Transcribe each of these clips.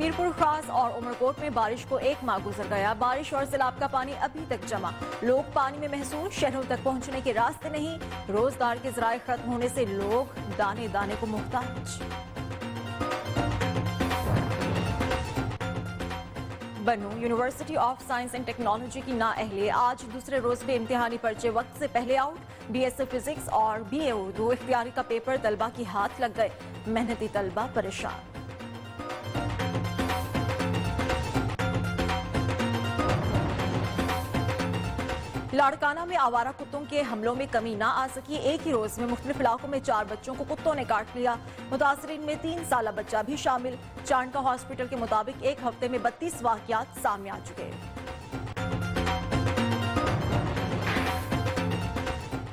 मीरपुर खास और उमरकोट में बारिश को एक माह गुजर गया। बारिश और सैलाब का पानी अभी तक जमा, लोग पानी में महसूर, शहरों तक पहुंचने के रास्ते नहीं, रोजगार के जराए खत्म होने से लोग दाने दाने को मुहताज। Bannu university of science and technology की नाअहली आज दूसरे रोज भी इम्तिहानी पर्चे वक्त से पहले आउट। BSc फिजिक्स और BA उर्दू इख्तियारी का पेपर तलबा की हाथ लग गए, मेहनती तलबा परेशान। लाड़काना में आवारा कुत्तों के हमलों में कमी ना आ सकी। एक ही रोज में मुख्तलिफ इलाकों में 4 बच्चों को कुत्तों ने काट लिया। मुतासरीन में 3 साला बच्चा भी शामिल। चांडका हॉस्पिटल के मुताबिक एक हफ्ते में 32 वाक़यात सामने आ चुके।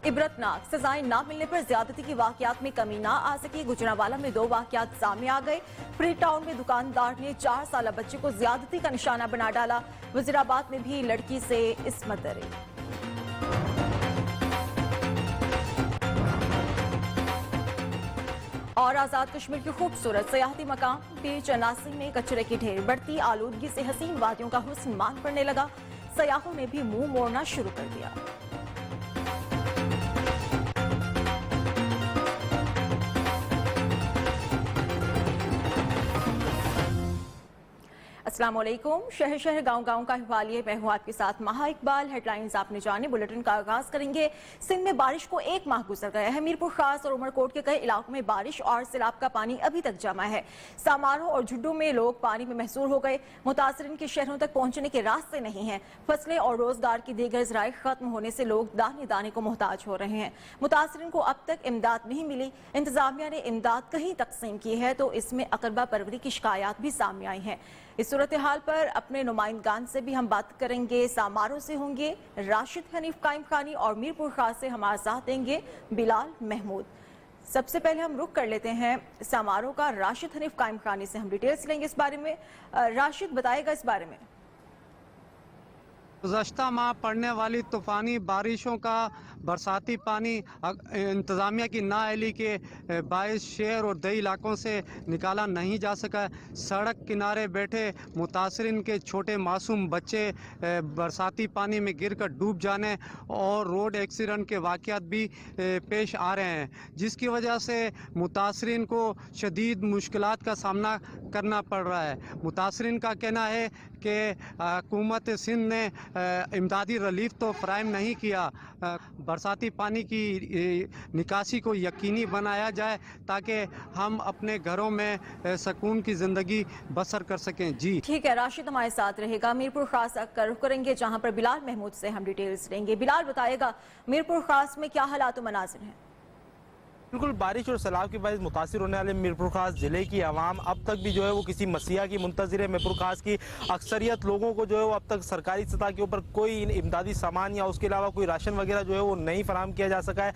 इबरतनाक सजाएं ना मिलने पर ज्यादती की वाक़यात में कमी ना आ सकी। गुजरांवाला में 2 वाक़यात सामने आ गए। फ्री टाउन में दुकानदार ने 4 साला बच्चे को ज्यादती का निशाना बना डाला। वजीराबाद में भी लड़की से इस्मत दरी। और आजाद कश्मीर की खूबसूरत सयाहती मकाम पीर चनासी में कचरे की ढेर, बढ़ती आलूदगी से हसीन वादियों का हुस्न मान पड़ने लगा। सयाहों ने भी मुंह मोड़ना शुरू कर दिया। अस्सलामुअलैकुम। शहर शहर गांव गांव का हवालिए, मैं हूं आपके साथ महा इकबाल। हेडलाइंस आपने जाने, बुलेटिन का आगाज करेंगे। सिंध में बारिश को एक माह गुजर गया है। मीरपुर खास और उमरकोट के कई इलाकों में बारिश और सैलाब का पानी अभी तक जमा है। सामारो और झुड्डू में लोग पानी में महसूर हो गए। मुतासरीन के शहरों तक पहुंचने के रास्ते नहीं हैं। फसलें और रोजगार की दीगर ज़राए खत्म होने से लोग दाने दाने को मोहताज हो रहे हैं। मुतासरीन को अब तक इमदाद नहीं मिली। इंतजामिया ने इमदाद कहीं तकसीम की है तो इसमें अकरबा परवरी की शिकायत भी सामने आई हैं। इस सूरत हाल पर अपने नुमाइंदगान से भी हम बात करेंगे। सामारो से होंगे राशिद हनीफ कायम खानी और मीरपुर खास से हमारे साथ देंगे बिलाल महमूद। सबसे पहले हम रुख कर लेते हैं सामारो का। राशिद हनीफ कायम खानी से हम डिटेल्स लेंगे इस बारे में। राशिद बताएगा इस बारे में। गुज़श्ता माह पड़ने वाली तूफ़ानी बारिशों का बरसाती पानी इंतज़ामिया की नाअहली के बायस शहर और दही इलाकों से निकाला नहीं जा सका। सड़क किनारे बैठे मुतासरीन के छोटे मासूम बच्चे बरसाती पानी में गिरकर डूब जाने और रोड एक्सीडेंट के वाक़यात भी पेश आ रहे हैं, जिसकी वजह से मुतासरीन को शदीद मुश्किलात का सामना करना पड़ रहा है। मुतासरीन का कहना है कि हुकूमत सिंध ने इमदादी रिलीफ तो फराहम नहीं किया। बरसाती पानी की निकासी को यकीनी बनाया जाए ताकि हम अपने घरों में सुकून की ज़िंदगी बसर कर सकें। जी ठीक है, राशिद हमारे साथ रहेगा। मीरपुर खास का रुख करेंगे जहां पर बिलाल महमूद से हम डिटेल्स लेंगे। बिलाल बताएगा मीरपुर खास में क्या हालात मनाजिर हैं। बिल्कुल, बारिश और सैलाब की वजह से मुतासिर होने वाले मीरपुर खास जिले की आवाम अब तक भी जो है वो किसी मसीहा की मुंतज़िर है। मीरपुर खास की अक्सरियत लोगों को जो है वो अब तक सरकारी सतह के ऊपर कोई इमदादी सामान या उसके अलावा कोई राशन वगैरह जो है वो नहीं फराहम किया जा सका है।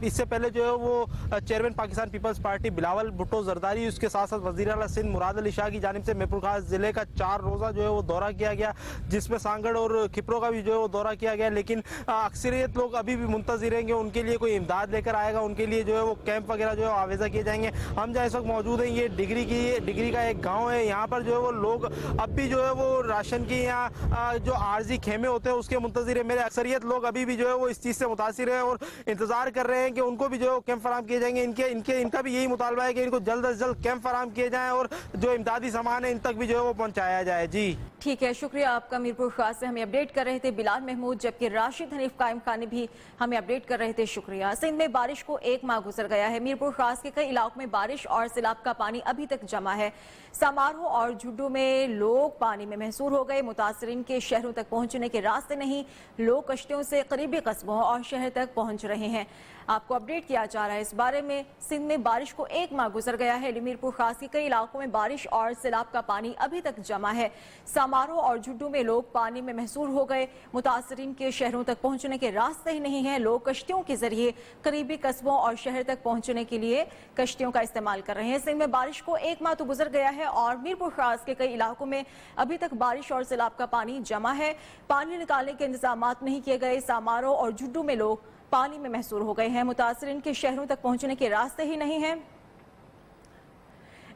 इससे पहले जो है वो चेयरमैन पाकिस्तान पीपल्स पार्टी बिलावल भुट्टो जरदारी, उसके साथ साथ वज़ीर आला सिंध मुराद अली शाह की जानिब से मीरपुर खास जिले का 4 रोज़ा जो है वो दौरा किया गया, जिसमें सांगड़ और खिपरों का भी जो है वो दौरा किया गया। लेकिन अक्सरियत लोग अभी भी मुंतज़िर हैं कि उनके लिए कोई इमदाद लेकर आएगा, उनके लिए जो है वो कैंप वगैरह जो है आवेजा किए जाएंगे। हम जहाँ इस वक्त मौजूद हैं, ये डिग्री का एक गांव है। यहाँ पर जो है वो लोग अब भी जो है वो राशन की या जो आर्जी खेमे होते हैं उसके मुंतज़िर है। मेरे अक्सरियत लोग अभी भी जो है वो इस चीज़ से मुतासिर है और इंतजार कर रहे हैं कि उनको भी जो है कैंप फराहम किए जाएंगे। इनका भी यही मुतालबा है कि इनको जल्द अज जल्द कैंप फराहम किए जाएँ और जो इमदादी सामान है इन तक भी जो है वो पहुँचाया जाए। जी ठीक है, शुक्रिया आपका। मीरपुर खास से हमें अपडेट कर रहे थे बिलाल महमूद, जबकि राशिद हनीफ कायम खानी भी हमें अपडेट कर रहे थे। शुक्रिया। सिंध में बारिश को एक माह गुजर गया है। मीरपुर खास के कई इलाकों में बारिश और सैलाब का पानी अभी तक जमा है। समारो और झुड्डू में लोग पानी में महसूर हो गए। मुतासरीन के शहरों तक पहुंचने के रास्ते नहीं, लोग कश्तियों से करीबी कस्बों और शहर तक पहुंच रहे हैं। आपको अपडेट किया जा रहा है इस बारे में। सिंध में बारिश को एक माह गुजर गया है। मीरपुर खास के कई इलाकों में बारिश और सैलाब का पानी अभी तक जमा है। समारो और झुड्डू में लोग पानी में महसूर हो गए। मुतासरीन के शहरों तक पहुंचने के रास्ते ही नहीं हैं। लोग कश्तियों के जरिए करीबी कस्बों और शहर तक पहुंचने के लिए कश्तियों का इस्तेमाल कर रहे हैं। सिंध में बारिश को एक माह तो गुजर गया है और मीरपुर खास के कई इलाकों में अभी तक बारिश और सैलाब का पानी जमा है। पानी निकालने के इंतजाम नहीं किए गए। समारो और झुड्डू में लोग पानी में महसूर हो गए हैं। मुतासरीन के शहरों तक पहुंचने के रास्ते ही नहीं हैं।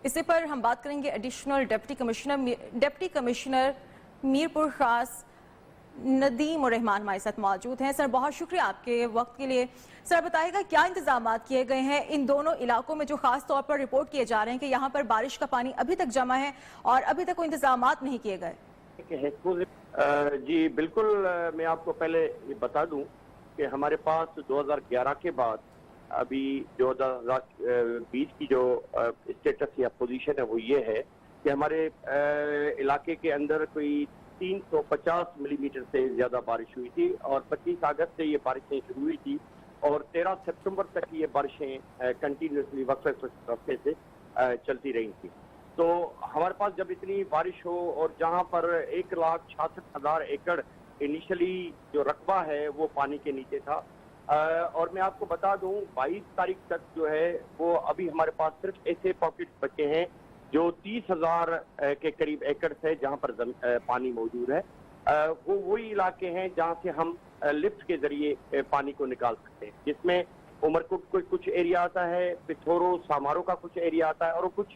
इसी पर हम बात करेंगे एडिशनल डिप्टी कमिश्नर मीरपुर खास नदीम और रहमान हमारे साथ मौजूद हैं। सर बहुत शुक्रिया आपके वक्त के लिए। सर बताइएगा क्या इंतजाम किए गए हैं इन दोनों इलाकों में जो खास तौर पर रिपोर्ट किए जा रहे हैं कि यहाँ पर बारिश का पानी अभी तक जमा है और अभी तक कोई इंतजाम नहीं किए गए? जी बिल्कुल, मैं आपको पहले ये बता दूं कि हमारे पास 2011 के बाद अभी 2020 की जो स्टेटस या पोजीशन है वो ये है कि हमारे इलाके के अंदर कोई 350 मिलीमीटर से ज्यादा बारिश हुई थी और 25 अगस्त से ये बारिशें शुरू हुई थी और 13 सितंबर तक ये बारिशें कंटिन्यूसली वक्फे से चलती रही थी। तो हमारे पास जब इतनी बारिश हो और जहां पर 1,66,000 एकड़ इनिशियली जो रकबा है वो पानी के नीचे था, और मैं आपको बता दूं 22 तारीख तक जो है वो अभी हमारे पास सिर्फ ऐसे पॉकेट्स बचे हैं जो 30,000 के करीब एकड़ है जहां पर पानी मौजूद है। वो वही इलाके हैं जहां से हम लिफ्ट के जरिए पानी को निकाल सकते हैं, जिसमें उमरकोट को कुछ एरिया आता है, पिथौरो सामारो का कुछ एरिया आता है और कुछ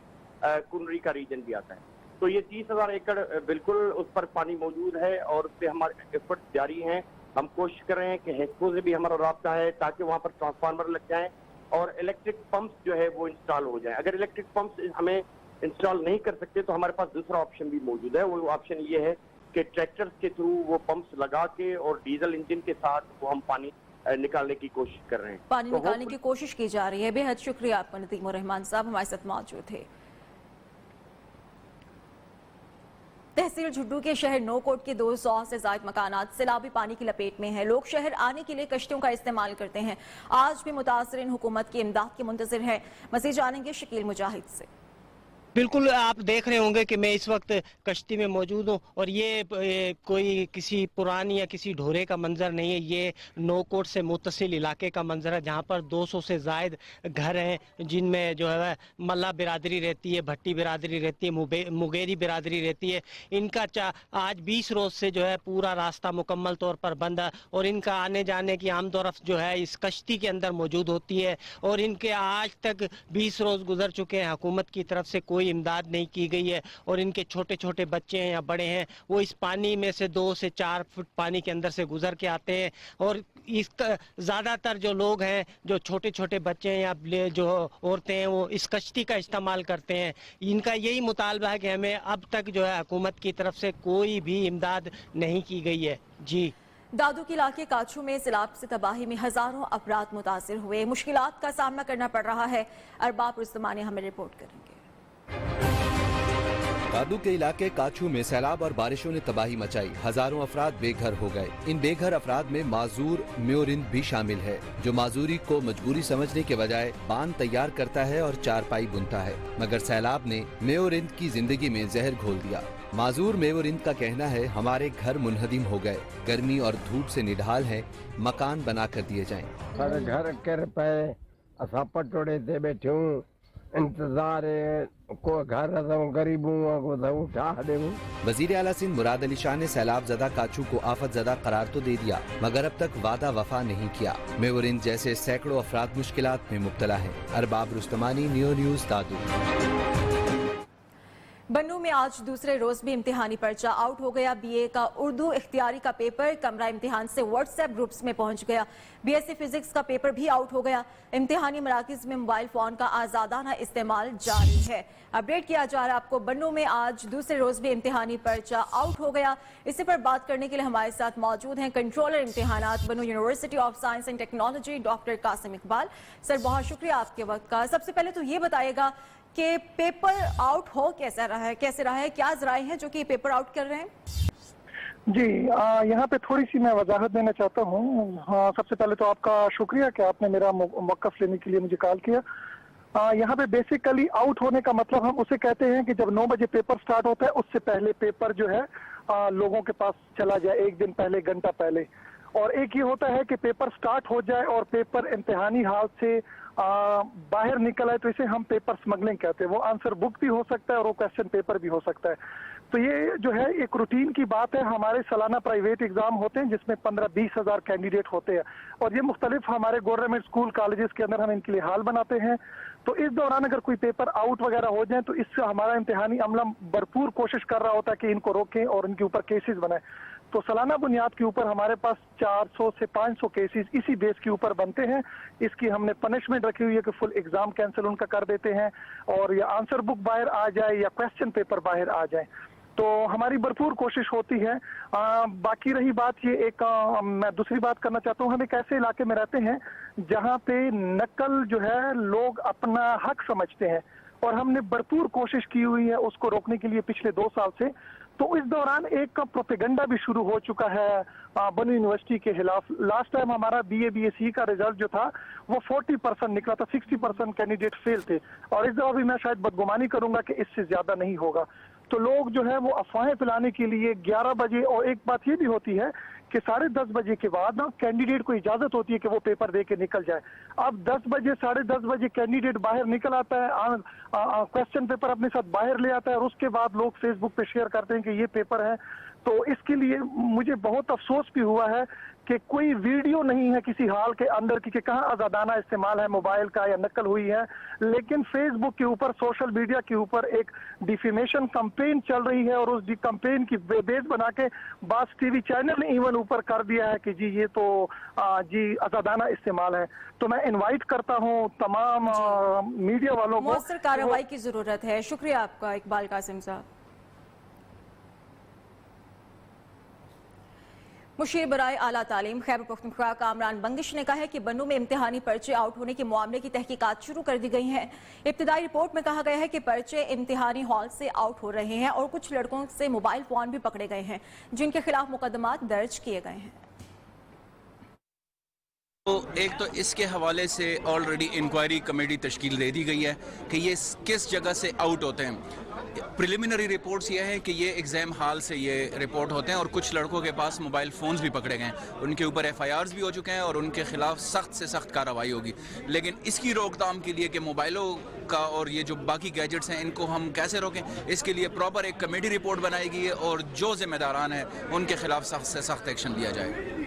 कुनरी का रीजन भी आता है। तो ये 30,000 एकड़ बिल्कुल उस पर पानी मौजूद है और उस पर हमारे एफर्ट जारी हैं। हम कोशिश कर रहे हैं कि हेस्को से भी हमारा राब्ता है ताकि वहां पर ट्रांसफार्मर लग जाएं और इलेक्ट्रिक पंप्स जो है वो इंस्टॉल हो जाएं। अगर इलेक्ट्रिक पंप्स हमें इंस्टॉल नहीं कर सकते तो हमारे पास दूसरा ऑप्शन भी मौजूद है। वो ऑप्शन ये है कि ट्रैक्टर्स के थ्रू वो पंप्स लगा के और डीजल इंजन के साथ वो हम पानी निकालने की कोशिश कर रहे हैं। पानी निकालने की कोशिश की जा रही है। बेहद शुक्रिया आपका नदीम और रहमान साहब हमारे साथ मौजूद थे। तहसील झुड्डू के शहर नौकोट के 200 से ज्यादा मकानात सैलाबी पानी की लपेट में हैं। लोग शहर आने के लिए कश्तियों का इस्तेमाल करते हैं। आज भी मुतासरीन हुकूमत की इमदाद के मुंतज़िर हैं। मज़ीद जानेंगे शकील मुजाहिद से। बिल्कुल, आप देख रहे होंगे कि मैं इस वक्त कश्ती में मौजूद हूँ और ये कोई किसी पुरानी या किसी ढोरे का मंजर नहीं है। ये नौकोट से मुत्तसिल इलाके का मंजर है जहाँ पर 200 से ज़ायद घर हैं, जिनमें जो है मल्ला बिरादरी रहती है, भट्टी बिरादरी रहती है, मुगेरी बिरादरी रहती है। इनका आज 20 रोज़ से जो है पूरा रास्ता मुकम्मल तौर पर बंद है और इनका आने जाने की आमदोरफ्त जो है इस कश्ती के अंदर मौजूद होती है और इनके आज तक 20 रोज़ गुजर चुके हैं। हुकूमत की तरफ से कोई इमदाद नहीं की गई है और इनके छोटे छोटे बच्चे हैं या बड़े हैं वो इस पानी में से 2 से 4 फुट पानी के अंदर से गुजर के आते हैं और इसका ज़्यादातर जो लोग हैं, जो छोटे छोटे बच्चे हैं या जो औरतें हैं, वो इस कश्ती का इस्तेमाल करते हैं। इनका यही मुतालबा है कि हमें अब तक जो है हुकूमत की तरफ से कोई भी इमदाद नहीं की गई है। जी, दादू के इलाके काछू में सैलाब से तबाही में हजारों अफराद मुतासिर हुए। मुश्किलात का सामना करना पड़ रहा है। अरबाब रुस्तमानी हमें रिपोर्ट करेंगे। दादू के इलाके काछू में सैलाब और बारिशों ने तबाही मचाई। हजारों अफराद बेघर हो गए। इन बेघर अफराद में माजूर म्योरिंद भी शामिल है, जो माजूरी को मजबूरी समझने के बजाय बांध तैयार करता है और चारपाई बुनता है। मगर सैलाब ने म्योरिंद की जिंदगी में जहर घोल दिया। माजूर म्योरिंद का कहना है, हमारे घर मुनहदिम हो गए, गर्मी और धूप से निढाल है, मकान बना कर दिए जाएं। सारे घर कर पे असा पटोड़े ते बैठे हूँ, इंतजार को घर गरीबों को उठा दे। वजीर आला सिंध मुराद अली शाह ने सैलाब जदा काछू को आफत जदा करार तो दे दिया, मगर अब तक वादा वफा नहीं किया। म्योरिंद जैसे सैकड़ों अफराद मुश्किलात में मुब्तला है। अरबाब रुस्तमानी, नियो न्यूज, दादू। बन्नू में आज दूसरे रोज भी इम्तिहानी पर्चा आउट हो गया। बीए का उर्दू इख्तियारी का पेपर कमरा इम्तिहान से व्हाट्सएप ग्रुप्स में पहुंच गया। बीएससी फिजिक्स का पेपर भी आउट हो गया। इम्तिहानी मराकिज में मोबाइल फोन का आजादाना इस्तेमाल जारी है। अपडेट किया जा रहा है आपको, बन्नू में आज दूसरे रोज भी इम्तिहानी पर्चा आउट हो गया। इसी पर बात करने के लिए हमारे साथ मौजूद हैं कंट्रोलर इम्तिहानात Bannu university of science and technology doctor Qasim Iqbal. Sir बहुत शुक्रिया आपके वक्त का। सबसे पहले तो ये बताइएगा कि पेपर आउट हो कैसे रहा है, क्या जराए हैं जो कि पेपर आउट कर रहे हैं? जी, यहाँ पे थोड़ी सी मैं वजाहत देना चाहता हूँ। हाँ, सबसे पहले तो आपका शुक्रिया कि आपने मेरा मौक़िफ़ लेने के लिए मुझे कॉल किया। यहाँ पे बेसिकली आउट होने का मतलब हम उसे कहते हैं कि जब 9 बजे पेपर स्टार्ट होता है उससे पहले पेपर जो है लोगों के पास चला जाए, एक दिन पहले, घंटा पहले। और एक ये होता है कि पेपर स्टार्ट हो जाए और पेपर इम्तिहानी हाल से बाहर निकल आए तो इसे हम पेपर स्मगलिंग कहते हैं। वो आंसर बुक भी हो सकता है और वो क्वेश्चन पेपर भी हो सकता है। तो ये जो है एक रूटीन की बात है। हमारे सालाना प्राइवेट एग्जाम होते हैं जिसमें 15-20 हज़ार कैंडिडेट होते हैं और ये मुख्तलिफ हमारे गवर्नमेंट स्कूल कॉलेजेस के अंदर हम इनके लिए हाल बनाते हैं। तो इस दौरान अगर कोई पेपर आउट वगैरह हो जाए तो इससे हमारा इम्तिहानी अमला भरपूर कोशिश कर रहा होता है कि इनको रोकें और इनके ऊपर केसेस बनाए। तो सालाना बुनियाद के ऊपर हमारे पास 400 से 500 केसेस इसी बेस के ऊपर बनते हैं। इसकी हमने पनिशमेंट रखी हुई है कि फुल एग्जाम कैंसिल उनका कर देते हैं और या आंसर बुक बाहर आ जाए या क्वेश्चन पेपर बाहर आ जाए। तो हमारी भरपूर कोशिश होती है। बाकी रही बात ये मैं दूसरी बात करना चाहता हूँ, हम एक ऐसे इलाके में रहते हैं जहाँ पे नकल जो है लोग अपना हक समझते हैं और हमने भरपूर कोशिश की हुई है उसको रोकने के लिए पिछले 2 साल से। तो इस दौरान एक प्रोपेगेंडा भी शुरू हो चुका है बनु यूनिवर्सिटी के खिलाफ। लास्ट टाइम हमारा BA BSc का रिजल्ट जो था वो 40% निकला था, 60% कैंडिडेट फेल थे और इस दफा भी मैं शायद बदगुमानी करूंगा कि इससे ज्यादा नहीं होगा। तो लोग जो है वो अफवाहें फैलाने के लिए 11 बजे, और एक बात ये भी होती है कि 10:30 बजे के बाद ना कैंडिडेट को इजाजत होती है कि वो पेपर दे के निकल जाए। अब 10 बजे 10:30 बजे कैंडिडेट बाहर निकल आता है, क्वेश्चन पेपर अपने साथ बाहर ले आता है और उसके बाद लोग फेसबुक पे शेयर करते हैं कि ये पेपर है। तो इसके लिए मुझे बहुत अफसोस भी हुआ है कि कोई वीडियो नहीं है किसी हाल के अंदर की कि कहाँ आजादाना इस्तेमाल है मोबाइल का या नकल हुई है, लेकिन फेसबुक के ऊपर, सोशल मीडिया के ऊपर एक डिफेमेशन कैंपेन चल रही है और उस कैंपेन की बेस बना के बास टीवी चैनल ने इवन ऊपर कर दिया है कि जी ये तो जी आजादाना इस्तेमाल है। तो मैं इनवाइट करता हूँ तमाम मीडिया वालों को, मौसर कार्रवाई की जरूरत है। शुक्रिया आपका इकबाल कासिम साहब। मुशीर बराए आला तालीम खैबर पख्तूनख्वा कामरान बंदिश ने कहा है कि बन्नू में इम्तिहानी पर्चे आउट होने के मामले की तहकीकात शुरू कर दी गई हैं। इब्तिदाई रिपोर्ट में कहा गया है कि पर्चे इम्तिहानी हॉल से आउट हो रहे हैं और कुछ लड़कों से मोबाइल फोन भी पकड़े गए हैं जिनके खिलाफ मुकदमात दर्ज किए गए हैं। तो एक तो इसके हवाले से ऑलरेडी इंक्वायरी कमेटी तश्कील दे दी गई है कि ये किस जगह से आउट होते हैं। प्रिलिमिनरी रिपोर्ट्स ये हैं कि ये एग्ज़ाम हॉल से ये रिपोर्ट होते हैं और कुछ लड़कों के पास मोबाइल फ़ोन्स भी पकड़े गए हैं, उनके ऊपर FIRs भी हो चुके हैं और उनके खिलाफ सख्त से सख्त कार्रवाई होगी। लेकिन इसकी रोकथाम के लिए कि मोबाइलों का और ये जो बाकी गैजेट्स हैं इनको हम कैसे रोकें, इसके लिए प्रॉपर एक कमेटी रिपोर्ट बनाई गई है और जो जिम्मेदारान हैं उनके खिलाफ सख्त से सख्त एक्शन लिया जाए।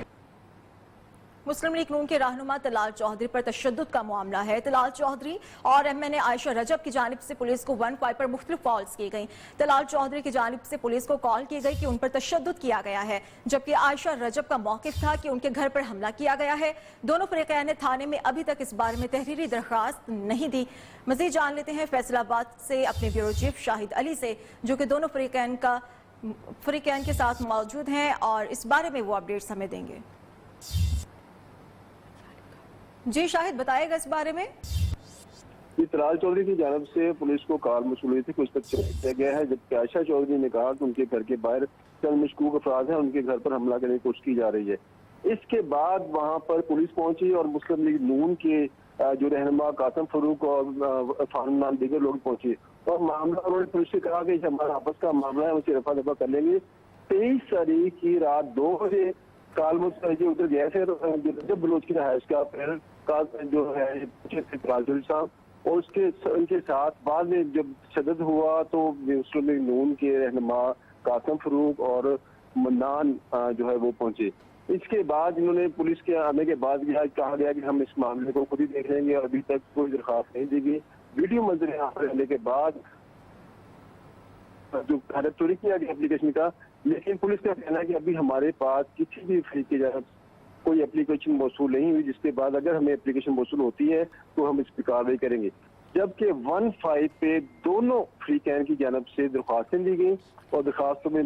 मुस्लिम लीग नून के रहनुमा तलाल चौधरी पर तशद्दुद का मामला है। तलाल चौधरी और MNA आयशा रजब की जानिब से पुलिस को 1-5 पर मुख्तलिफ कॉल्स की गई। तलाल चौधरी की जानिब से पुलिस को कॉल की गई कि उन पर तशद्दुद किया गया है, जबकि आयशा रजब का मौक़िफ़ था कि उनके घर पर हमला किया गया है। दोनों फरीक़ैन ने थाने में अभी तक इस बारे में तहरीरी दरख्वास्त नहीं दी। मज़ीद जान लेते हैं फैसलाबाद से अपने ब्यूरो चीफ शाहिद अली से, जो कि दोनों फरीक़ैन के साथ मौजूद हैं और इस बारे में वो अपडेट्स हमें देंगे। जी शाहिद, बताएगा इस बारे में। तलाल चौधरी की जानब से पुलिस को कॉल मौसूल हुई थी, कुछ तक किया गया है, जबकि आयशा चौधरी ने कहा कि उनके घर के बाहर चंद मशकूक अफराद हैं, उनके घर पर हमला करने की कोशिश की जा रही है। इसके बाद वहां पर पुलिस पहुंची और मुस्लिम लीग नून के जो रहनुमा कासिम फरूक और फाननान दीगर लोग पहुंचे और मामला, उन्होंने पुलिस से कहा कि हमारा आपस का मामला है, उसे रफा दफा कर लेंगे। 23 तारीख की रात 2 बजे कालमुस्ताजी उतर गए थे रजब बलोच की रहायश का जो है तलाल चौधरी साहब और उनके साथ बाद में जब शदद हुआ तो मुस्लिम लीग नून के रहनुमा कासिम फरूक और मन्नान जो है वो पहुंचे। इसके बाद इन्होंने पुलिस के आने के बाद कहा गया कि हम इस मामले को खुद ही देख लेंगे और अभी तक कोई दरख्वास्त नहीं दी गई। वीडियो मंजर यहाँ पर रहने के बाद जो हरफ चोरी किया गया एप्लीकेशन का, लेकिन पुलिस का कहना है कि अभी हमारे पास किसी भी फरीक की तरफ कोई एप्लीकेशन मौसूल नहीं हुई, जिसके बाद अगर हमें एप्लीकेशन मौसूल होती है तो हम इस पर कार्रवाई करेंगे। जबकि 1-5 पे दोनों फरीकैन की जानब से दरख्वास्तें दी गई और दरख्वास्तों में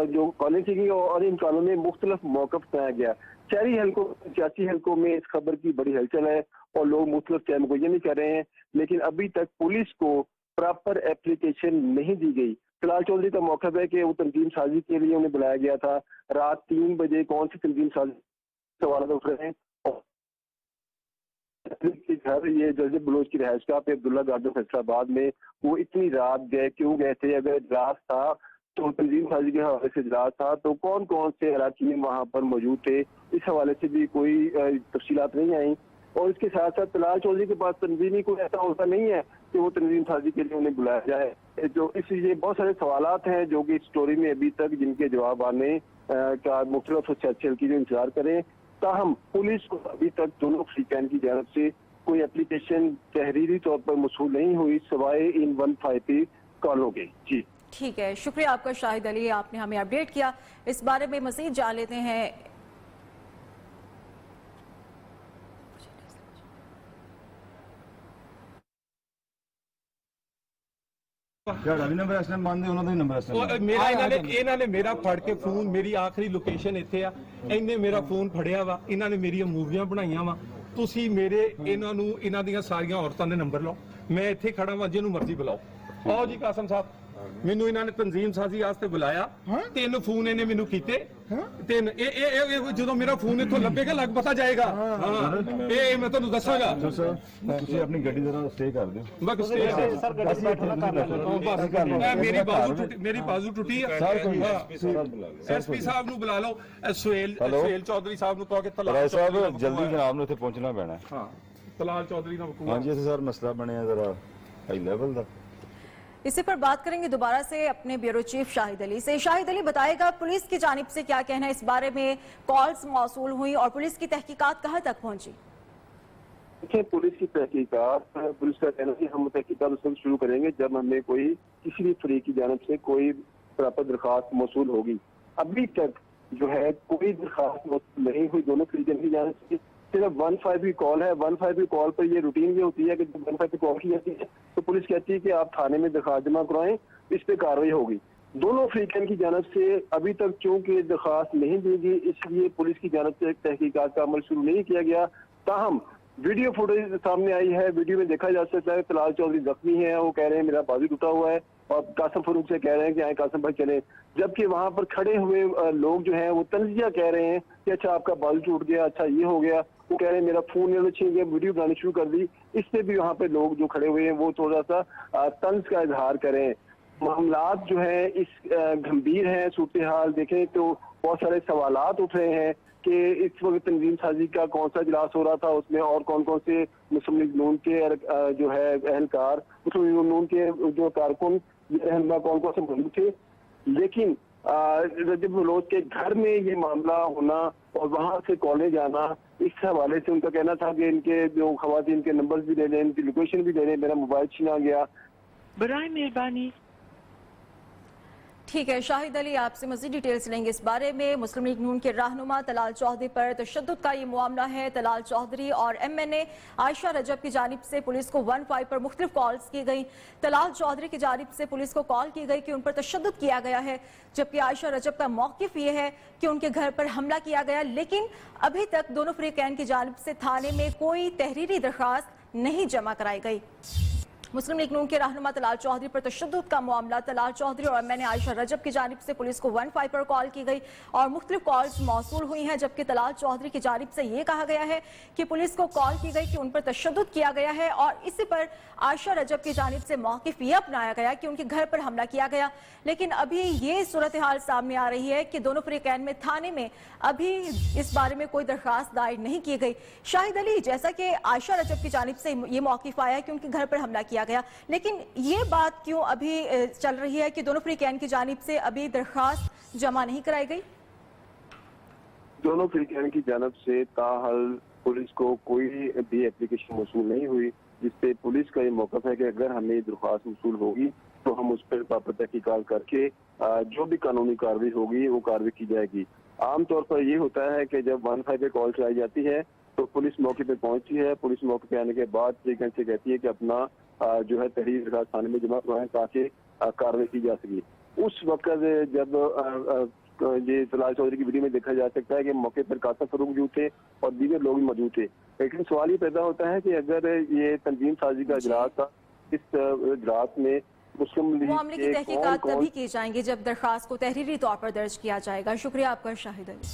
जो कॉलिंग की गई और इन कानों में मुख्तलिफ मौक़िफ़ बनाया गया। शहरी हल्कों, सियासी हल्कों में इस खबर की बड़ी हलचल है और लोग मुख्तलिफ चैन को ये नहीं कर रहे हैं, लेकिन अभी तक पुलिस को प्रॉपर एप्लीकेशन नहीं दी गई। तलाल चौधरी का मौक़िफ़ है कि वो तंजीम साजी के लिए उन्हें बुलाया गया था। रात 3 बजे कौन सी तंजीम साजी सवाल उठ रहे हैं घर ये रजब बलोच की रहायश का पे अब्दुल्ला गार्डन फैसलाबाद में वो इतनी रात गए, क्यों गए थे? अगर इजलास था तो तंजीम साजी के हवाले से इजलास था तो कौन कौन से अराकीन वहाँ पर मौजूद थे, इस हवाले से भी कोई तफसीलात नहीं आई। और इसके साथ साथ तलाल चौधरी के पास तंजीमी कोई ऐसा होता नहीं है कि वो तंजीम साजी के लिए उन्हें बुलाया जाए। जो इसलिए बहुत सारे सवालात हैं जो कि स्टोरी में अभी तक जिनके जवाब आने का मुख्तलिफ चर्चा की जो इंतजार करें। ताहम पुलिस को अभी तक दोनों फ्रीकैन की जानब से कोई एप्लीकेशन तहरीरी तौर पर मौसूल नहीं हुई सिवाय इन 153 कॉलों के। जी ठीक है, शुक्रिया आपका शाहिद अली, आपने हमें अपडेट किया। इस बारे में मजीद जान लेते हैं। ਮੇਰਾ ਇਹਨਾਂ ਨੇ ਮੇਰਾ ਫੜ ਕੇ ਫੋਨ, ਮੇਰੀ ਆਖਰੀ ਲੋਕੇਸ਼ਨ ਇੱਥੇ ਆ, ਇਹਨੇ ਮੇਰਾ ਫੋਨ ਫੜਿਆ ਵਾ, ਇਹਨਾਂ ਨੇ ਮੇਰੀਆਂ ਮੂਵੀਆਂ ਬਣਾਈਆਂ ਵਾ। ਤੁਸੀਂ ਮੇਰੇ ਇਹਨਾਂ ਨੂੰ ਇਹਨਾਂ ਦੀਆਂ ਸਾਰੀਆਂ ਔਰਤਾਂ ਦੇ ਨੰਬਰ ਲਓ, ਮੈਂ ਇੱਥੇ ਖੜਾ ਵਾਂ, ਜਿਹਨੂੰ ਮਰਜ਼ੀ ਬੁਲਾਓ। ਆਓ ਜੀ ਕਾਸਮ ਸਾਹਿਬ, ਮੈਨੂੰ ਇਹਨਾਂ ਨੇ ਤਨਜ਼ੀਮ ਸਾਜ਼ੀ ਵਾਸਤੇ ਬੁਲਾਇਆ, 3 ਫੋਨ ਇਹਨੇ ਮੈਨੂੰ ਕੀਤੇ, 3 ਇਹ ਜਦੋਂ ਮੇਰਾ ਫੋਨ ਇੱਥੋਂ ਲੱਭੇਗਾ ਲੱਗ ਪਤਾ ਜਾਏਗਾ। ਇਹ ਮੈਂ ਤੁਹਾਨੂੰ ਦੱਸਾਂਗਾ। ਤੁਸੀਂ ਆਪਣੀ ਗੱਡੀ ਜ਼ਰਾ ਸਟੇ ਕਰ ਦਿਓ। ਬਸ ਸਟੇ ਮੇਰੀ ਬਾਜ਼ੂ ਟੁੱਟੀ ਹੈ। ਐਸਪੀ ਸਾਹਿਬ ਨੂੰ ਬੁਲਾ ਲਓ, ਸੁਹੇਲ ਚੌਧਰੀ ਸਾਹਿਬ ਨੂੰ ਕਹੋ ਕਿ ਤਲਾਲ ਸਾਹਿਬ ਜਲਦੀ ਜਨਾਬ ਨੂੰ ਇੱਥੇ ਪਹੁੰਚਣਾ ਪੈਣਾ। ਹਾਂ, ਤਲਾਲ ਚੌਧਰੀ ਨਾਲ ਹਾਂਜੀ, ਇੱਥੇ ਸਰ ਮਸਲਾ ਬਣਿਆ ਜ਼ਰਾ ਹਾਈ ਲੈਵਲ ਦਾ। इसी पर बात करेंगे दोबारा से अपने ब्यूरो चीफ शाहिद अली से। शाहिद अली बताएगा पुलिस की जानिब से क्या कहना है इस बारे में, कॉल्स मौसूल हुई और पुलिस की तहकीकात कहां तक पहुंची? देखिए, पुलिस की तहकीकात, पुलिस का कहना है कि हम तहकीकात उस वक्त शुरू करेंगे जब हमें कोई किसी भी फरीक की जानिब से कोई प्रॉपर दरख्वास्त मौसूल होगी। अभी तक जो है कोई दरख्वास्त मौसूल नहीं हुई दोनों फरीकों की जानिब से। सिर्फ 15 की कॉल है। 15 कॉल पर ये रूटीन ये होती है कि जब 15 कॉल की जाती है तो पुलिस कहती है कि आप थाने में दरख्वास्त जमा करवाएं, इस पे कार्रवाई होगी। दोनों फ्रीकैन की जानब से अभी तक चूंकि दरख्वास्त नहीं दी गई, इसलिए पुलिस की जानब से तहकीकात का अमल शुरू नहीं किया गया। ताहम वीडियो फुटेज सामने आई है, वीडियो में देखा जा सकता है तलाल चौधरी जख्मी है, वो कह रहे हैं मेरा बाजू टूटा हुआ है, और कासिम फरूक से कह रहे हैं कि आए कासिम भाई चले, जबकि वहां पर खड़े हुए लोग जो हैं वो तंजिया कह रहे हैं कि अच्छा आपका बाजू टूट गया, अच्छा ये हो गया। वो कह रहे हैं मेरा फोन छीन गया, वीडियो बनानी शुरू कर दी। इससे भी वहाँ पे लोग जो खड़े हुए हैं वो थोड़ा सा तंज का इजहार करें। मामलात जो है इस गंभीर है, सूरत हाल देखें तो बहुत सारे सवालात उठ रहे हैं कि इस वक्त तंजीम साजी का कौन सा इजलास हो रहा था, उसमें और कौन कौन से मुस्लिम लीग नून के जो है अहलकार, मुस्लिम लीग नून के जो कारकुन रहनुमा कौन कौन से मौजूद थे। लेकिन रजब बलोच के घर में ये मामला होना और वहाँ से कॉलेज आना, इस हवाले से उनका कहना था कि इनके जो खवातीन के नंबर्स भी ले लें, इनकी लोकेशन भी ले लें, मेरा मोबाइल छीना गया। बराए मेहरबानी। ठीक है, शाहिद अली आपसे मज़ीद डिटेल्स लेंगे इस बारे में। मुस्लिम लीग नून के रहनुमा तलाल चौधरी पर तशद्दुद का ये मामला है। तलाल चौधरी और MNA आयशा रजब की जानिब से पुलिस को 15 पर मुख्तलिफ कॉल्स की गई। तलाल चौधरी की जानिब से पुलिस को कॉल की गई कि उन पर तशद्दुद किया गया है, जबकि आयशा रजब का मौक़िफ़ ये है कि उनके घर पर हमला किया गया। लेकिन अभी तक दोनों फ्रीकैन की जानिब से थाने में कोई तहरीरी दरख्वास्त नहीं जमा कराई गई। मुस्लिम लीग नून के रहनुमा तलाल चौधरी पर तशद्दुद का मामला, तलाल चौधरी और MNA आयशा रजब की जानिब से पुलिस को 15 पर कॉल की गई और मुख्तलिफ कॉल्स मौसूल हुई हैं, जबकि तलाल चौधरी की जानिब से ये कहा गया है कि पुलिस को कॉल की गई कि उन पर तशद्दुद किया गया है और इसी पर आयशा रजब की जानिब से मौक़िफ़ ये अपनाया गया कि उनके घर पर हमला किया गया। लेकिन अभी ये सूरत हाल सामने आ रही है कि दोनों फ्रीकैन में थाने में अभी इस बारे में कोई दरख्वास्त दायर नहीं की गई। शाहिद अली, जैसा कि आयशा रजब की जानिब से ये मौक़िफ़ आया कि उनके घर पर हमला किया गया, लेकिन ये बात क्यों अभी चल रही है कि दोनों फ्रीकैन की जानिब से अभी दरख्वास्त जमा नहीं कराई गई? दोनों फ्रीकैन की जानिब से ताहल पुलिस को कोई भी एप्लीकेशन मौसूल नहीं हुई, जिससे पुलिस का ये मौक़िफ़ है कि अगर हमें दरख्वास्त मौसूल होगी तो हम उस पर प्रॉपर तहकीकात करके जो भी कानूनी कार्रवाई होगी वो कार्रवाई की जाएगी। आमतौर पर ये होता है कि जब 15 पे कॉल चलाई जाती है तो पुलिस मौके पे पहुंचती है। पुलिस मौके पे आने के बाद फ्रीकैन से कहती है कि अपना जो है तहरीर दरख्वास्त थाने में जमा करवाएं ताकि कार्रवाई की जा सके। उस वक्त जब ये तलाल चौधरी की वीडियो में देखा जा सकता है कि मौके पर कासिम फरूक मौजूद थे और दीगर लोग भी मौजूद थे। लेकिन सवाल ये पैदा होता है कि अगर ये तंजीम साजी का इजलास था, इस इजलास में मुस्लिम लीग मामले की तहकीकात तभी की जाएंगी जब दरख्वास्त को तहरीरी तौर पर दर्ज किया जाएगा। शुक्रिया आपका शाहिद अली।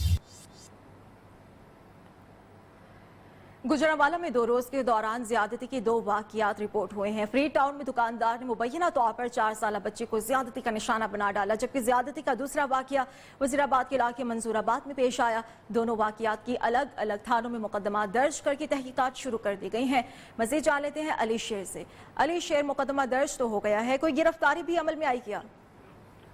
गुजरांवाला में 2 रोज के दौरान ज्यादती के 2 वाकयात रिपोर्ट हुए हैं। फ्री टाउन में दुकानदार ने मुबैना तौर पर 4 साल बच्चे को ज्यादती का निशाना बना डाला, जबकि ज्यादती का दूसरा वाकया वजीराबाद के इलाके मंसूराबाद में पेश आया। दोनों वाकयात की अलग अलग थानों में मुकदमा दर्ज करके तहकीकात शुरू कर दी गई हैं। मजीद जान लेते हैं अली शेर से। अली शेर, मुकदमा दर्ज तो हो गया है, कोई गिरफ्तारी भी अमल में आई क्या?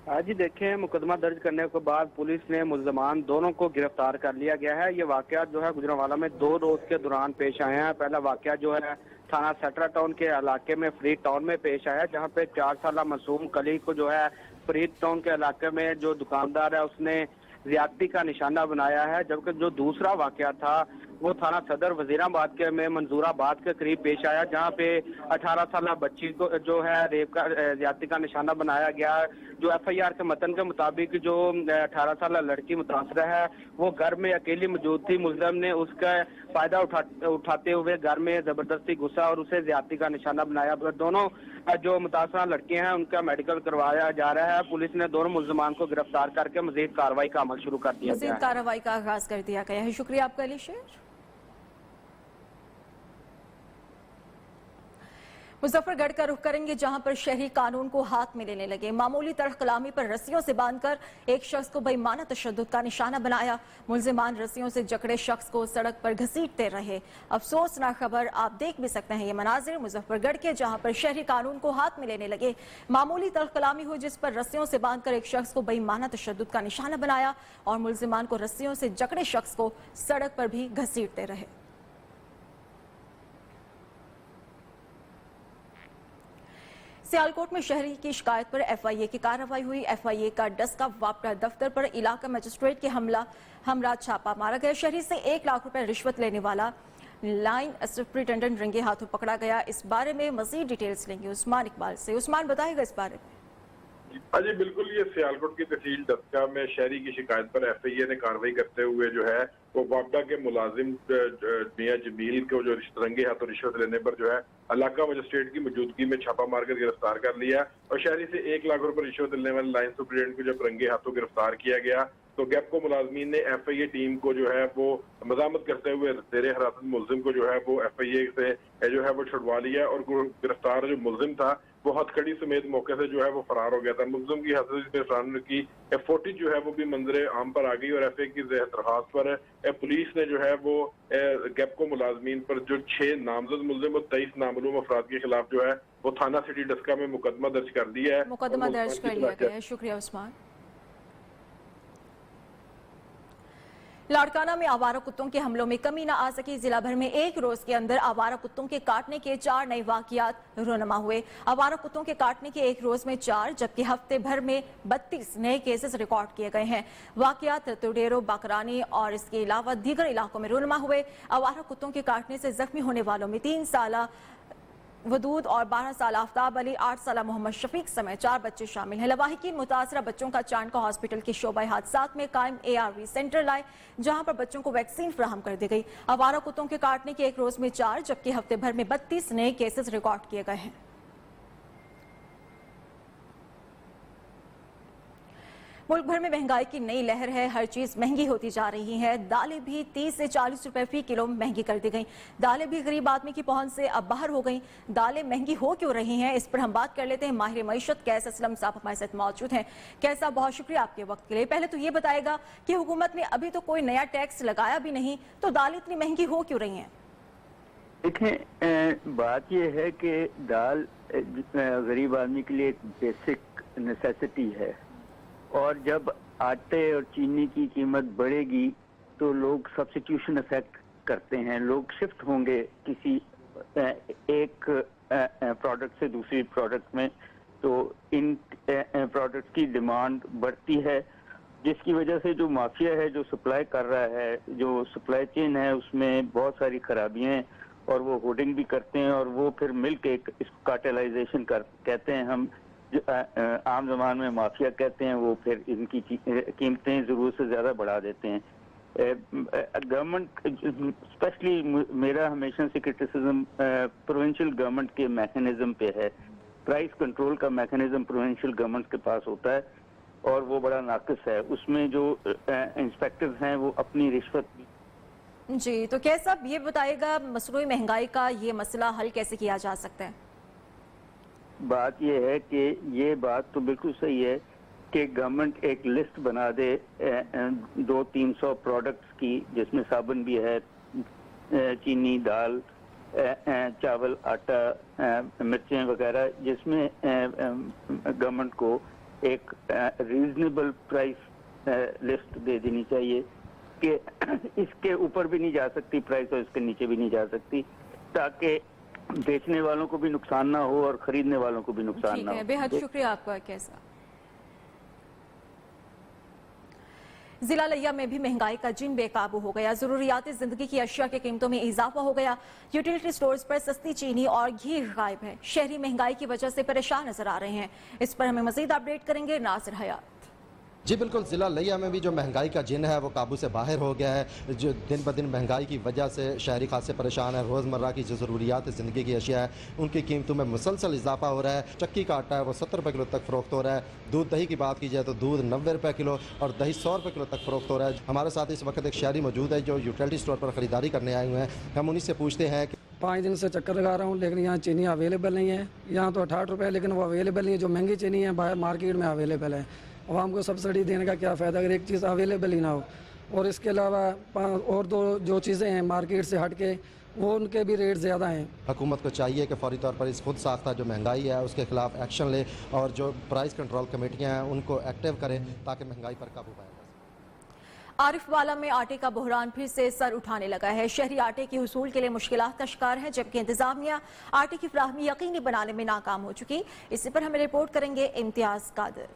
जी देखें, मुकदमा दर्ज करने के बाद पुलिस ने मुल्जमान दोनों को गिरफ्तार कर लिया गया है। ये वाकया जो है गुजरांवाला में 2 रोज के दौरान पेश आए हैं। पहला वाकया जो है थाना सटरा टाउन के इलाके में फ्री टाउन में पेश आया, जहां पे 4 साल मासूम कली को जो है फ्री टाउन के इलाके में जो दुकानदार है उसने ज्यादती का निशाना बनाया है। जबकि जो दूसरा वाकया था वो थाना सदर वजीराबाद के में मंसूराबाद के करीब पेश आया, जहां पे 18 साल बच्ची को जो है रेप का ज्यादती का निशाना बनाया गया। जो FIR के मतन के मुताबिक जो 18 साल लड़की मुतासरा है वो घर में अकेली मौजूद थी। मुलजम ने उसका फायदा उठाते हुए घर में जबरदस्ती घुसा और उसे ज्यादती का निशाना बनाया। दोनों जो मुतासरा लड़कियां हैं उनका मेडिकल करवाया जा रहा है। पुलिस ने दोनों मुल्जमान को गिरफ्तार करके मजीद कार्रवाई का अमल शुरू कर दिया गया है। मजीद कार्रवाई का आगाज कर दिया गया है। शुक्रिया आपका अली शेर। मुजफ्फरगढ़ का रुख करेंगे, जहां पर शहरी कानून को हाथ में लेने लगे। मामूली तर्क कलामी पर रस्सियों से बांधकर एक शख्स को बेईमाना तशद्दुद का निशाना बनाया। मुल्जिमान रस्सियों से जकड़े शख्स को सड़क पर घसीटते रहे। अफसोसनाक खबर, आप देख भी सकते हैं ये मनाजिर मुजफ्फरगढ़ के, जहां पर शहरी कानून को हाथ में लेने लगे। मामूली तर्क कलामी हुई जिस पर रस्सियों से बांधकर एक शख्स को बेईमाना तशद्दुद का निशाना बनाया और मुल्जिमान को रस्सियों से जकड़े शख्स को सड़क पर भी घसीटते रहे। सियालकोट में शहरी की शिकायत पर FIA की कार्रवाई हुई। FIA का डस्का वापडा दफ्तर पर इलाका मजिस्ट्रेट के हमरा छापा मारा गया। शहरी से 1 लाख रुपए रिश्वत लेने वाला लाइन सुपरिटेंडेंट रंगे हाथों पकड़ा गया। इस बारे में मजीद डिटेल्स लेंगे उस्मान इकबाल से। उस्मान, बताएगा इस बारे में। हाँ जी बिल्कुल, ये सियालकोट की तहसील डस्का में शहरी की शिकायत पर FIA ने कार्रवाई करते हुए जो है वो वापडा के मुलाजिम मियां जमील को जो रंगे हाथों रिश्वत लेने पर जो है इलाका मजिस्ट्रेट की मौजूदगी में छापा मारकर गिरफ्तार कर लिया और शहरी से 1 लाख रुपए रिश्वत लेने वाले लाइन सुपरिटेंडेंट को जब रंगे हाथों गिरफ्तार किया गया तो गैपको मुलाजमीन ने FIA टीम को जो है वो मजामत करते हुए जेर हिरासत मुलजिम को जो है वो FIA से जो है वो छुड़वा लिया और गिरफ्तार जो मुलजिम था वो हथकड़ी समेत मौके से जो है वो फरार हो गया था। मुलजिम की हसरत फरार की फुटेज जो है वो भी मंजरे आम पर आ गई और FIA की दरखास्त पर पुलिस ने जो है वो गैपको मुलाजमीन पर जो 6 नामजद मुलजिम और 23 नामालूम अफराद के खिलाफ जो है वो थाना सिटी डस्का में मुकदमा दर्ज कर दिया है। मुकदमा दर्ज कर लिया गया है। शुक्रिया उस्मान। लाड़काना में आवारा कुत्तों के हमलों में कमी न आ सकी। जिला भर में 1 रोज के अंदर आवारा कुत्तों के काटने के 4 नए वाकयात रोनमा हुए। आवारा कुत्तों के काटने के 1 रोज में 4 जबकि हफ्ते भर में 32 नए केसेस रिकॉर्ड किए गए हैं। वाकयात तुडेरो, बाकरानी और इसके अलावा दीगर इलाकों में रोनमा हुए। आवारा कुत्तों के काटने से जख्मी होने वालों में 3 साल वदूद और 12 साल आफ्ताब अली, 8 साल मोहम्मद शफीक समेत 4 बच्चे शामिल हैं। लवाहिकीन मुतासरा बच्चों का चांदका हॉस्पिटल के शोबा हादसात में कायम ARV सेंटर लाए, जहां पर बच्चों को वैक्सीन फराहम कर दी गई। आवारा कुत्तों के काटने के 1 रोज में 4 जबकि हफ्ते भर में 32 नए केसेस रिकॉर्ड किए गए हैं। मुल्क भर में महंगाई की नई लहर है। हर चीज महंगी होती जा रही है। दालें भी 30 से 40 रुपए फी किलो महंगी कर दी गई। दालें भी गरीब आदमी की पहुंच से अब बाहर हो गई। दालें महंगी हो क्यों रही हैं, इस पर हम बात कर लेते हैं। माहिर मईशत कैस असलम साहब हमारे साथ मौजूद हैं। कैसा, बहुत शुक्रिया आपके वक्त के लिए। पहले तो ये बताएगा कि हुकूमत ने अभी तो कोई नया टैक्स लगाया भी नहीं, तो दालें इतनी महंगी हो क्यों रही हैं? देखें, बात यह है कि दाल गरीब आदमी के लिए एक बेसिक नेसेसिटी है और जब आटे और चीनी की कीमत बढ़ेगी तो लोग सब्स्टिट्यूशन इफेक्ट करते हैं। लोग शिफ्ट होंगे किसी एक प्रोडक्ट से दूसरी प्रोडक्ट में, तो इन प्रोडक्ट की डिमांड बढ़ती है, जिसकी वजह से जो माफिया है जो सप्लाई कर रहा है, जो सप्लाई चेन है, उसमें बहुत सारी खराबियां हैं और वो होर्डिंग भी करते हैं और वो फिर मिलके इसको कार्टेलाइजेशन कहते हैं हम, आम जबान में माफिया कहते हैं। वो फिर इनकी कीमतें जरूरत से ज्यादा बढ़ा देते हैं। गवर्नमेंट, स्पेशली मेरा हमेशा से क्रिटिसिज्म प्रोविंशियल गवर्नमेंट के मैकेनिज्म पे है। प्राइस कंट्रोल का मैकेनिज्म प्रोविंशियल गवर्नमेंट के पास होता है और वो बड़ा नाकिस है। उसमें जो इंस्पेक्टर्स हैं वो अपनी रिश्वत जी, तो क्या साहब ये बताएगा मसनूई महंगाई का ये मसला हल कैसे किया जा सकता है? बात यह है कि ये बात तो बिल्कुल सही है कि गवर्नमेंट एक लिस्ट बना दे 200-300 प्रोडक्ट्स की, जिसमें साबुन भी है, चीनी, दाल, चावल, आटा, मिर्चें वगैरह, जिसमें गवर्नमेंट को एक रीजनेबल प्राइस लिस्ट दे देनी चाहिए कि इसके ऊपर भी नहीं जा सकती प्राइस और इसके नीचे भी नहीं जा सकती, ताकि बेचने वालों को भी नुकसान ना हो और खरीदने वालों को भी नुकसान ना हो। बेहद शुक्रिया आपका। कैसा जिला लिया में भी महंगाई का जिन बेकाबू हो गया, जरूरियाती जिंदगी की अशिया की कीमतों में इजाफा हो गया। यूटिलिटी स्टोर्स पर सस्ती चीनी और घी गायब है। शहरी महंगाई की वजह से परेशान नजर आ रहे हैं। इस पर हमें मजीद अपडेट करेंगे नासिर हयात। जी बिल्कुल, ज़िला लिया में भी जो महंगाई का जिन है वो काबू से बाहर हो गया है। जो दिन ब दिन महंगाई की वजह से शहरी खासे परेशान है। रोज़मर्रा की जो ज़रूरियात ज़िंदगी की अशिया है उनकी कीमतों में मुसलसल इजाफा हो रहा है। चक्की का आटा है वो 70 रुपये किलो तक फ़रोख्त हो रहा है। दूध दही की बात की जाए तो दूध 90 रुपये किलो और दही 100 रुपये किलो तक फ़रोख्त हो रहा है। हमारे साथ इस वक्त एक शहरी मौजूद है जो यूटिलिटी स्टोर पर ख़रीदारी करने आए हुए हैं। हम उन्हीं से पूछते हैं कि 5 दिन से चक्कर लगा रहा हूँ, लेकिन यहाँ चीनी अवेलेबल नहीं है। यहाँ तो 68 रुपये, लेकिन वो अवेलेबल नहीं है। जो महंगी चीनी है बाहर मार्केट में अवेलेबल है। आवाम को सब्सिडी देने का क्या फ़ायदा अगर एक चीज़ अवेलेबल ही ना हो। और इसके अलावा और दो जो चीज़ें हैं मार्केट से हट के, वो उनके भी रेट ज़्यादा हैं। हुकूमत को चाहिए कि फौरी तौर पर इस खुद साख्ता जो महंगाई है उसके खिलाफ एक्शन ले और जो प्राइस कंट्रोल कमेटियाँ हैं उनको एक्टिव करें ताकि महंगाई पर काबू पाया जा सके। आरिफ वाला में आटे का बहरान फिर से सर उठाने लगा है। शहरी आटे की हुसूल के लिए मुश्किलात का शिकार है, जबकि इंतजामिया आटे की फराहमी यकीनी बनाने में नाकाम हो चुकी। इसी पर हमें रिपोर्ट करेंगे इम्तियाज कादर।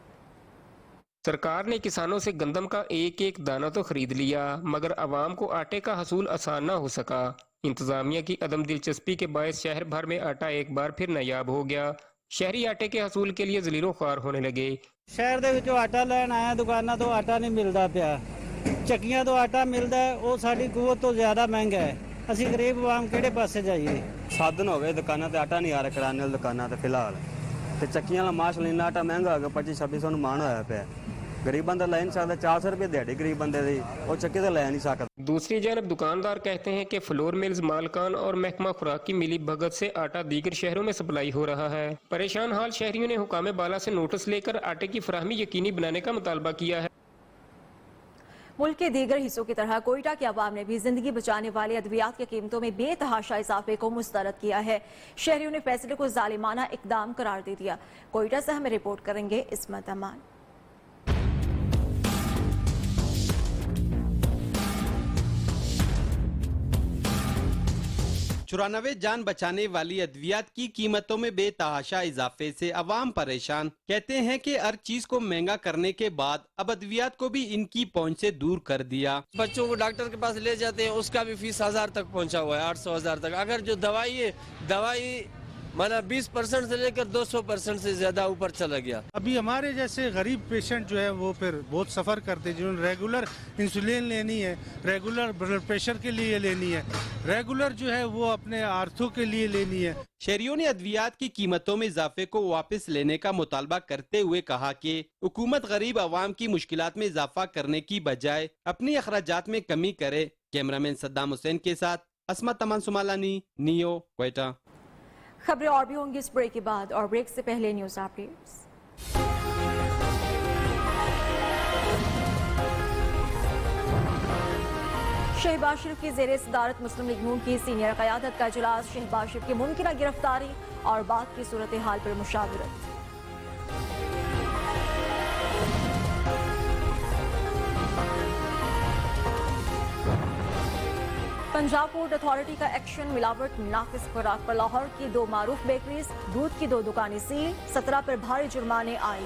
सरकार ने किसानों से गंदम का एक एक दाना तो खरीद लिया, मगर अवाम को आटे का हसूल आसान न हो सका। इंतजामिया की अदम दिलचस्पी के बायस शहर भर में आटा एक बार फिर नायाब हो गया। शहरी आटे के हसूल के लिए जलीलो ख्वार होने लगे। शहर ਦੇ ਵਿੱਚੋਂ ਆਟਾ ਲੈਣ ਆਇਆ, ਦੁਕਾਨਾਂ ਤੋਂ ਆਟਾ ਨਹੀਂ ਮਿਲਦਾ ਪਿਆ। ਚੱਕੀਆਂ ਤੋਂ ਆਟਾ ਮਿਲਦਾ ਹੈ, ਉਹ ਸਾਡੀ ਕੂਵਤ ਤੋਂ ਜ਼ਿਆਦਾ ਮਹਿੰਗਾ ਹੈ। ਅਸੀਂ ਗਰੀਬ ਆਵਾਮ ਕਿਹੜੇ ਪਾਸੇ ਜਾਈਏ? ਸਾਧਨ ਹੋ ਗਏ, ਦੁਕਾਨਾਂ ਤੇ ਆਟਾ ਨਹੀਂ ਆ ਰਿਹਾ, ਕਿਰਾਣੇ ਵਾਲੀ ਦੁਕਾਨਾਂ ਤੇ ਫਿਲਹਾਲ ਤੇ ਚੱਕੀਆਂ ਵਾਲਾ ਮਾਸ਼ ਲੈਣਾ ਆਟਾ ਮਹਿੰਗਾ ਹੋ ਗਿਆ। 25-2600 ਨੂੰ ਮਾਣ ਹੋਇਆ ਪਿਆ। गरीब बंदा ले नहीं सकता, 400 रुपये दिहाड़ी गरीब बंदे दी और चक्के तो ले नहीं सकता। दूसरी जानब दुकानदार कहते हैं कि फ्लोर मिल्स मालकान और महकमा खुराक की मिली भगत से आटा दीगर शहरों में सप्लाई हो रहा है। परेशान हाल शहरियों ने हुकाम बाला से नोटिस लेकर आटे की फराहमी यकीनी बनाने का मुतालबा किया है। मुल्क के दीगर हिस्सों की तरह कोयटा के अवाम ने भी जिंदगी बचाने वाले अद्वियात की कीमतों में बेतहाशा इजाफे को मुस्तरद किया है। शहरियों ने फैसले को जालिमाना इकदाम करार दे दिया। कोयटा से हमें रिपोर्ट करेंगे इस्मत अमान। 94 जान बचाने वाली अद्वियात की कीमतों में बेतहाशा इजाफे से अवाम परेशान। कहते हैं कि हर चीज को महंगा करने के बाद अब अद्वियात को भी इनकी पहुंच से दूर कर दिया। बच्चों को डॉक्टर के पास ले जाते हैं, उसका भी फीस 1000 तक पहुंचा हुआ है, 800-1000 तक। अगर जो दवाई है, दवाई माना 20% से लेकर 200% से ज्यादा ऊपर चला गया। अभी हमारे जैसे गरीब पेशेंट जो है वो फिर बहुत सफ़र करते हैं, जिन्होंने रेगुलर इंसुलिन लेनी है, रेगुलर ब्लड प्रेशर के लिए लेनी है, रेगुलर जो है वो अपने आर्थो के लिए लेनी है। शहरियों ने अद्वियात की कीमतों में इजाफे को वापस लेने का मुतालबा करते हुए कहा कि हुकूमत गरीब आवाम की मुश्किलात में इजाफा करने की बजाय अपनी अखराजात में कमी करे। कैमरामैन सद्दाम हुसैन के साथ असमत तमान सुमालानी, नियो, क्वेटा। खबरें और भी होंगी इस ब्रेक के बाद, और ब्रेक से पहले न्यूज अपडेट्स। शहबाज शरीफ की ज़ेरे सदारत मुस्लिम लीग नून की सीनियर क़यादत का इजलास। शहबाज शरीफ की मुमकिन गिरफ्तारी और बाद की सूरत हाल पर मुशावरत। पंजाब फूड अथॉरिटी का एक्शन। मिलावट नाकिस खुराक पर लाहौर की 2 मारूफ बेकरीज, दूध की 2 दुकानें सील, 17 पर भारी जुर्माने आए।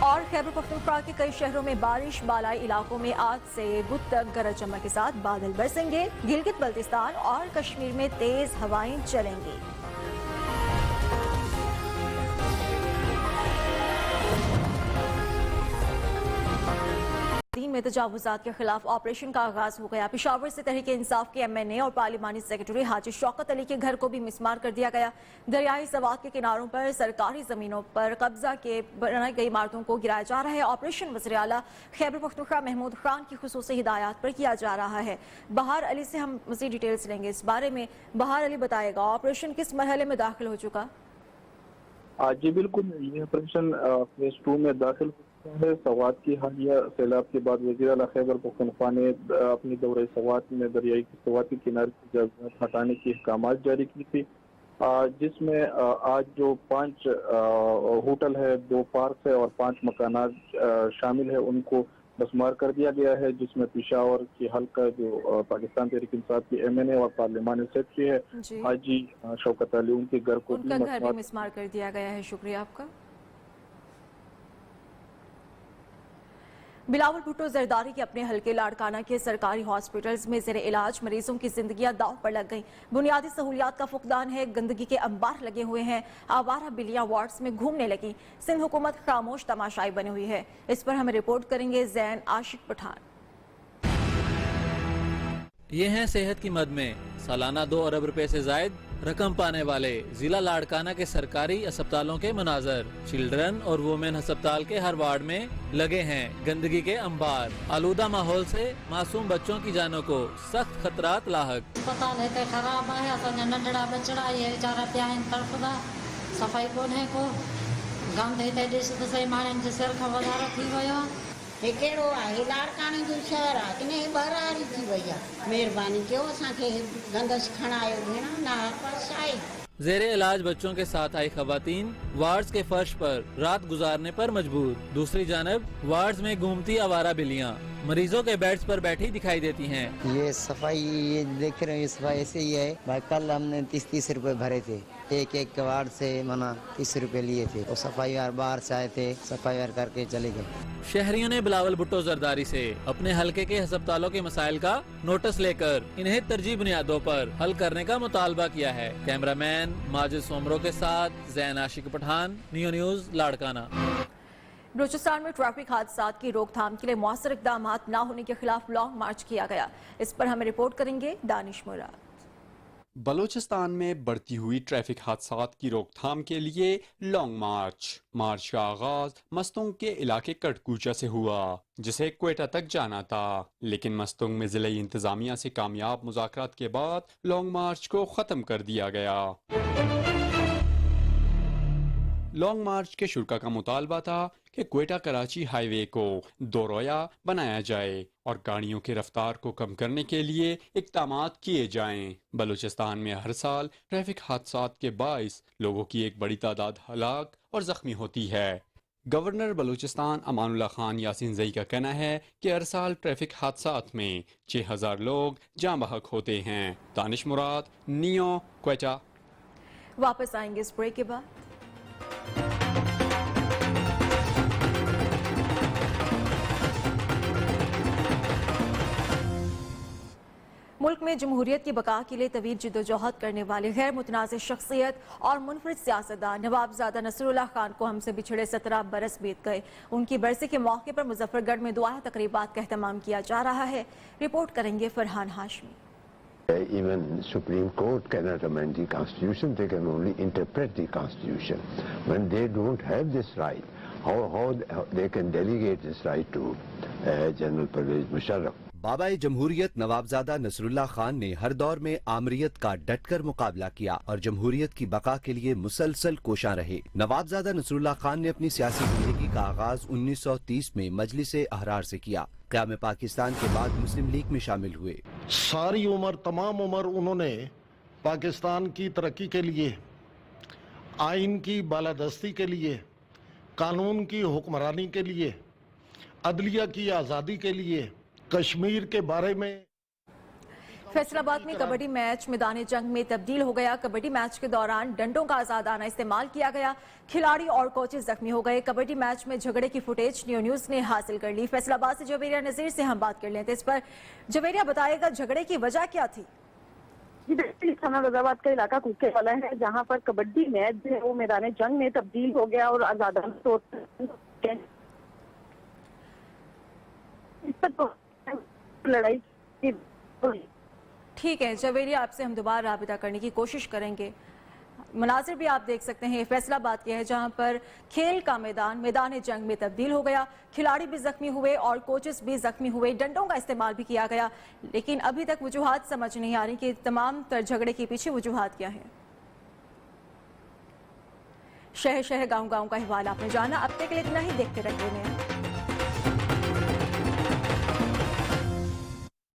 और खैबर पख्तूनख्वा के कई शहरों में बारिश। बालाई इलाकों में आज से बुध तक गरज चमक के साथ बादल बरसेंगे। गिलगित बल्तिस्तान और कश्मीर में तेज हवाएं चलेंगी। में तजावुजात के खिलाफ ऑपरेशन का आगाज हो गया। पेशावर से तहरीक इंसाफ के MNA और पार्लिमानी सेक्रेटरी हाजी शौकत अली के घर को भी मिसमार कर दिया गया। दरियाई सवात के किनारों पर सरकारी जमीनों पर कब्जा के बनाई गई इमारतों को गिराया जा रहा है। ऑपरेशन वज़ीर आला खैबर पख्तूनख्वा महमूद खान की खुसूसी हिदायत पर किया जा रहा है। बहार अली से हम मज़ीद डिटेल्स लेंगे इस बारे में। बहार अली बताएगा, ऑपरेशन किस मरहले में दाखिल हो चुका? जी बिल्कुल, ये ऑपरेशन फेज 2 में दाखिल है। सवात की हालिया सैलाब के बाद वज़ीर आला खैबर पख्तूनख्वा ने अपनी दौरे सवात में दरियाई सवात के किनारे की जगह हटाने की अहकामात जारी की थी, जिसमें आज जो 5 होटल है, 2 पार्क है और 5 मकानात शामिल है, उनको मसमार कर दिया गया है, जिसमें पेशावर की हल्का जो पाकिस्तान तहरीक इंसाफ की MNA और पार्लिमानी सेक्रेटरी है हाजी शौकत अली, उनके घर को भी मिसमार कर दिया गया है। शुक्रिया आपका। बिलावल भुट्टो जरदारी के अपने हल्के लाड़काना के सरकारी हॉस्पिटल्स में ज़ेरे इलाज मरीजों की जिंदगियां दांव पर लग गई। बुनियादी सहूलियात का फुकदान है, गंदगी के अंबार लगे हुए हैं, आवारा बिल्लियां वार्ड्स में घूमने लगी। सिंध हुकूमत खामोश तमाशाई बनी हुई है। इस पर हमें रिपोर्ट करेंगे जैन आशिक पठान। ये हैं सेहत की मद में सालाना 2 अरब रुपए से जायद रकम पाने वाले जिला लाड़काना के सरकारी अस्पतालों के मनाजर। चिल्ड्रन और वुमेन अस्पताल के हर वार्ड में लगे हैं गंदगी के अंबार। आलूदा माहौल से मासूम बच्चों की जानों को सख्त खतरात लाहक। अस्पताल है खराब है, असांजा नंढड़ा बचड़ा ये वीचारा पिया आहिनि तड़फदा, सफ़ाई कोन्हे को, गंद हिते ॾिस त सही माण्हुनि जे सिर खां वधारो थी वियो आहे। हे कहिड़ो आहे, लाड़काने जो शहर आहे कि न बरारी थी वई आहे। महिरबानी कयो असांखे गंदश खणायो भेण, न पास आहे। ज़ेरे इलाज बच्चों के साथ आई खवातीन वार्ड्स के फर्श पर रात गुजारने पर मजबूर। दूसरी जानब वार्ड्स में घूमती आवारा बिल्लियां मरीजों के बेड्स पर बैठी दिखाई देती हैं। ये सफाई ये देख रहे हैं, सफाई ऐसे ही है भाई। कल हमने 30 रुपए भरे थे, एक वार्ड से मना 30 रुपए लिए थे। और सफाई वार बाहर से आए थे, सफाई वार करके चले गए। शहरियों ने बिलावल भुट्टो जरदारी से अपने हलके के अस्पतालों के मसाइल का नोटिस लेकर इन्हें तरजीह बुनियादों पर हल करने का मुतालबा किया है। कैमरामैन माजिद सोमरो के साथ जैन आशिक पठान, नियो न्यूज लाड़काना। बलूचिस्तान में ट्रैफिक हादसात की रोकथाम के लिए मौसर इक़दामात न होने के खिलाफ लॉन्ग मार्च किया गया। इस पर हमें रिपोर्ट करेंगे दानिश मुराद। बलूचिस्तान में बढ़ती हुई ट्रैफिक हादसात की रोकथाम के लिए लॉन्ग मार्च का आगाज मस्तुंग के इलाके कटकूचा से हुआ, जिसे क्वेटा तक जाना था, लेकिन मस्तुंग में जिले इंतजामिया से कामयाब मुज़ाकरात के बाद लॉन्ग मार्च को खत्म कर दिया गया। लॉन्ग मार्च के शुरा का मुतालबा था कि क्वेटा कराची हाईवे को 2 रोया बनाया जाए और गाड़ियों की रफ्तार को कम करने के लिए इक़दामात किए जाएं। बलूचिस्तान में हर साल ट्रैफिक हादसात के बाइस लोगों की एक बड़ी तादाद हलाक और जख्मी होती है। गवर्नर बलूचिस्तान अमानुल्लाह खान यासीन जई का कहना है कि हर साल ट्रैफिक हादसात में 6000 लोग जाँ बहक होते हैं। दानिश मुराद, नियो, क्वेटा। वापस आएंगे इस ब्रेक के बाद। मुल्क में जमहूरियत की बका के लिए तवील जिद्दोजहद करने वाले गैर मुतनाज़ शख्सियत और मुनफरिद सियासतदान नवाबजादा नसरुल्लाह खान को हमसे बिछड़े 17 बरस बीत गए। उनकी बरसी के मौके पर मुजफ्फरगढ़ में दुआ तकरीबात का एहतमाम किया जा रहा है। रिपोर्ट करेंगे Farhan Hashmi. Even Supreme Court cannot amend the Constitution, they can only interpret the Constitution. When they don't have this right, how they can delegate this right to General Pervez Musharraf? बाबाए जमहूरियत नवाबजादा नसरुल्लाह खान ने हर दौर में आमरीयत का डटकर मुकाबला किया और जमहूरियत की बका के लिए मुसलसल कोशां रहे। नवाबजादा नसरुल्लाह खान ने अपनी सियासी जिंदगी का आगाज 1930 में मजलिस अहरार से किया। क़याम पाकिस्तान के बाद मुस्लिम लीग में शामिल हुए। सारी उम्र, तमाम उम्र उन्होंने पाकिस्तान की तरक्की के लिए, आइन की बालादस्ती के लिए, कानून की हुक्मरानी के लिए, अदलिया की आज़ादी के लिए, कश्मीर के बारे में। फैसलाबाद में कबड्डी मैच मैदान जंग में तब्दील हो गया। कबड्डी मैच के दौरान डंडों का आजादाना इस्तेमाल किया गया, खिलाड़ी और कोचेस जख्मी हो गए। कबड्डी मैच में झगड़े की फुटेज नियो न्यूज ने हासिल कर ली। फैसलाबाद से जवेरिया नजीर से हम बात कर लेते हैं। इस पर जवेरिया बताएगा, झगड़े की वजह क्या थी? थाना रजाबाद का इलाका कूके वाला है, जहाँ पर कबड्डी मैच जो है वो मैदान जंग में तब्दील हो गया और आजादाना तो लड़ाई की ठीक है जवेरी, आपसे हम दोबारा राबिता करने की कोशिश करेंगे। मनाजिर भी आप देख सकते हैं, फैसलाबाद के है जहां पर खेल का मैदान जंग में तब्दील हो गया। खिलाड़ी भी जख्मी हुए और कोचेस भी जख्मी हुए, डंडों का इस्तेमाल भी किया गया, लेकिन अभी तक वजूहात समझ नहीं आ रही कि तमाम झगड़े के पीछे वजूहात क्या है। शहर शहर गांव गांव का अहवाल आपने जाना। अब तक के लिए इतना ही, देखते रहिए।